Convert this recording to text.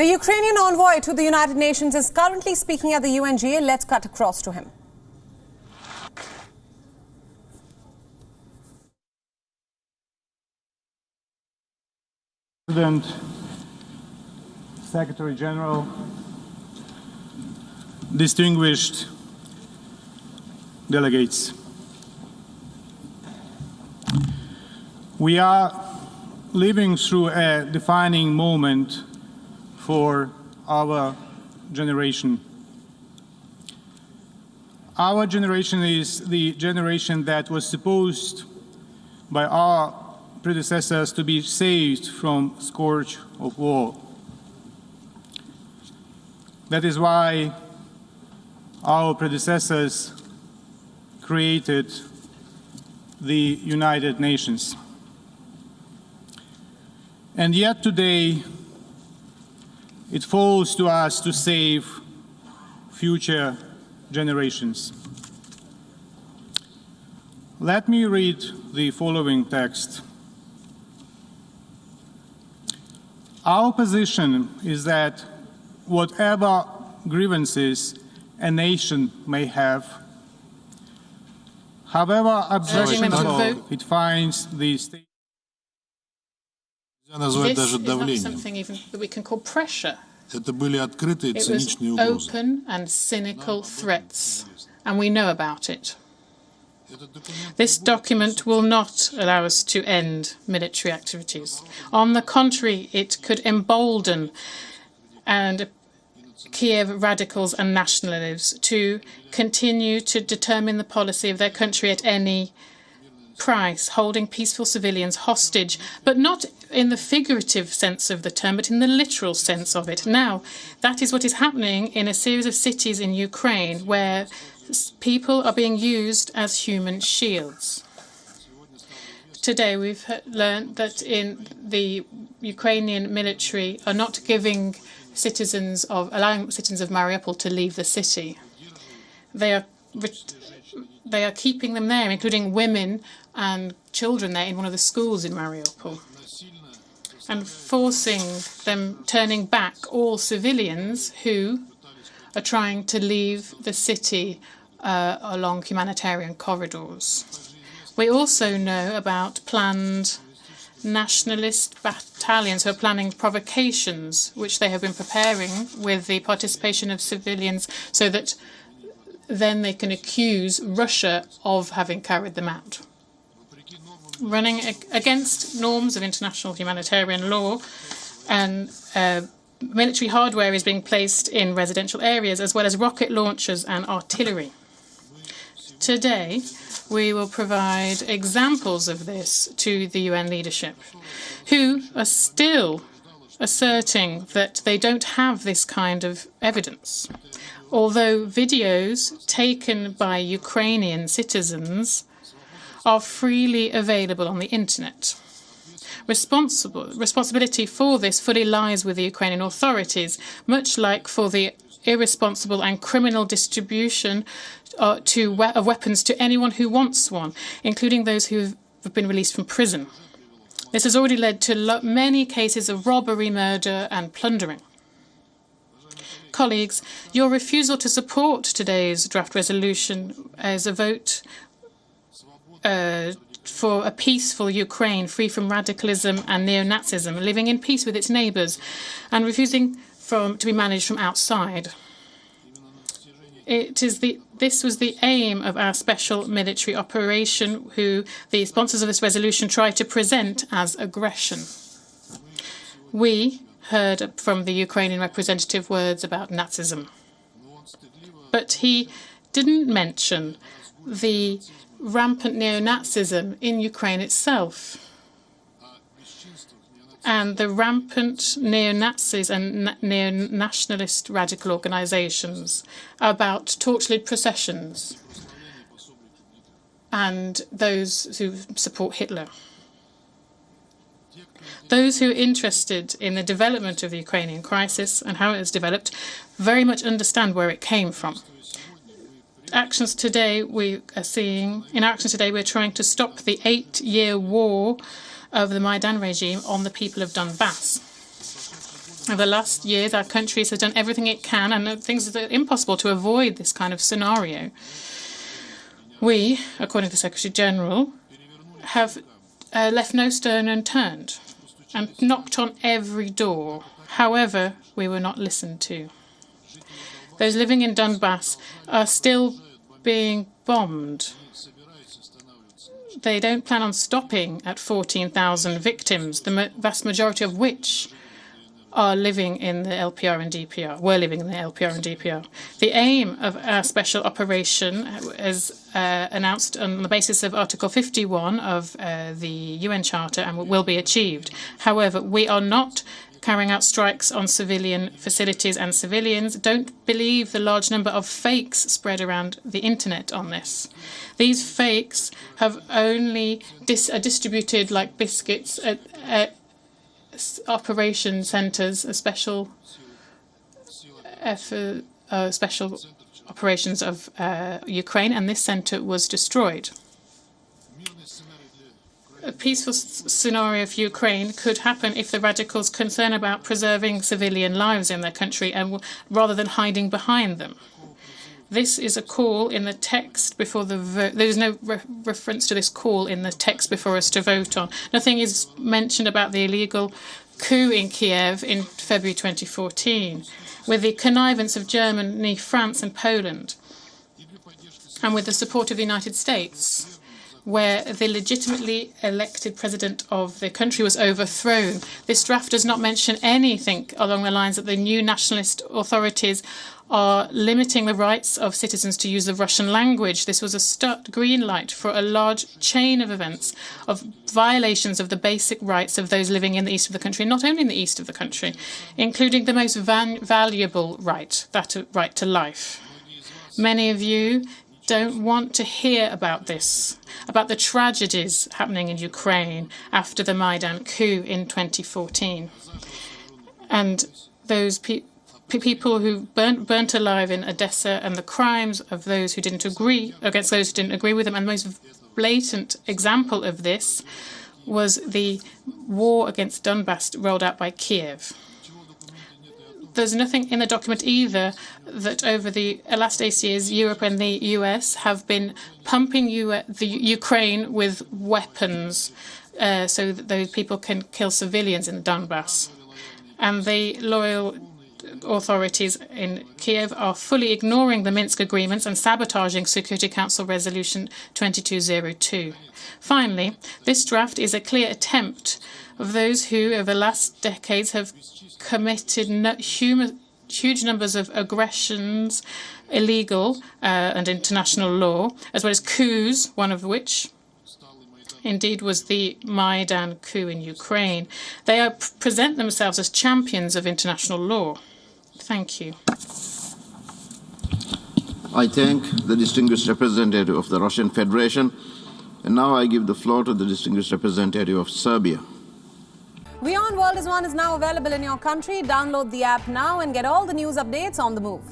The Ukrainian envoy to the United Nations is currently speaking at the UNGA. Let's cut across to him. President, Secretary General, distinguished delegates. We are living through a defining moment for our generation. Our generation is the generation that was supposed by our predecessors to be saved from scourge of war. That is why our predecessors created the United Nations. And yet today, it falls to us to save future generations. Let me read the following text. Our position is that whatever grievances a nation may have, however objectionable it finds the state. This is not something even that we can call pressure. It was open and cynical threats, and we know about it. This document will not allow us to end military activities. On the contrary, it could embolden Kiev radicals and nationalists to continue to determine the policy of their country at any price, holding peaceful civilians hostage, but not in the figurative sense of the term, but in the literal sense of it. Now, that is what is happening in a series of cities in Ukraine where people are being used as human shields. Today, we've learned that in the Ukrainian military are not allowing citizens of Mariupol to leave the city. They are keeping them there, including women and children there in one of the schools in Mariupol, and forcing them, turning back all civilians who are trying to leave the city along humanitarian corridors. We also know about planned nationalist battalions who are planning provocations, which they have been preparing with the participation of civilians, so that then they can accuse Russia of having carried them out. Running against norms of international humanitarian law, and military hardware is being placed in residential areas, as well as rocket launchers and artillery. Today, we will provide examples of this to the UN leadership, who are still asserting that they don't have this kind of evidence, although videos taken by Ukrainian citizens are freely available on the internet. Responsibility for this fully lies with the Ukrainian authorities, much like for the irresponsible and criminal distribution of weapons to anyone who wants one, including those who have been released from prison. This has already led to many cases of robbery, murder, and plundering. Colleagues, your refusal to support today's draft resolution as a vote for a peaceful Ukraine free from radicalism and neo-Nazism, living in peace with its neighbours, and refusing to be managed from outside. This was the aim of our special military operation, who the sponsors of this resolution tried to present as aggression. We heard from the Ukrainian representative words about Nazism, but he didn't mention the rampant neo-Nazism in Ukraine itself, and the rampant neo-Nazis and neo-nationalist radical organizations, about torch-lit processions and those who support Hitler. Those who are interested in the development of the Ukrainian crisis and how it has developed very much understand where it came from. In actions today, we're trying to stop the 8-year war of the Maidan regime on the people of Donbass. Over the last years, our country has done everything it can, and things are impossible to avoid this kind of scenario. We, according to the Secretary-General, have left no stone unturned and knocked on every door. However, we were not listened to. Those living in Donbass are still being bombed. They don't plan on stopping at 14,000 victims, the vast majority of which are living in the LPR and DPR, were living in the LPR and DPR. The aim of our special operation is announced on the basis of Article 51 of the UN Charter and will be achieved. However, we are not carrying out strikes on civilian facilities and civilians. Don't believe the large number of fakes spread around the internet on this. These fakes have only distributed like biscuits at operation centres, special operations of Ukraine, and this centre was destroyed. A peaceful scenario for Ukraine could happen if the radicals concern about preserving civilian lives in their country and rather than hiding behind them. This is a call in the text before the vote. There is no reference to this call in the text before us to vote on. Nothing is mentioned about the illegal coup in Kiev in February 2014, with the connivance of Germany, France and Poland, and with the support of the United States, where the legitimately elected president of the country was overthrown. This draft does not mention anything along the lines that the new nationalist authorities are limiting the rights of citizens to use the Russian language. This was a green light for a large chain of events of violations of the basic rights of those living in the east of the country, not only in the east of the country, including the most valuable right, that right to life. Many of you don't want to hear about this, about the tragedies happening in Ukraine after the Maidan coup in 2014. And those people who burnt alive in Odessa and the crimes of those who didn't agree, against those who didn't agree with them. And the most blatant example of this was the war against Donbass rolled out by Kiev. There's nothing in the document either that over the last 8 years, Europe and the US have been pumping the Ukraine with weapons so that those people can kill civilians in Donbass. And the loyal authorities in Kiev are fully ignoring the Minsk agreements and sabotaging Security Council Resolution 2202. Finally, this draft is a clear attempt of those who, over the last decades, have committed huge numbers of aggressions, illegal and international law, as well as coups, one of which indeed was the Maidan coup in Ukraine. They present themselves as champions of international law. Thank you. I thank the distinguished representative of the Russian Federation, and now I give the floor to the distinguished representative of Serbia. WION World is now available in your country. Download the app now and get all the news updates on the move.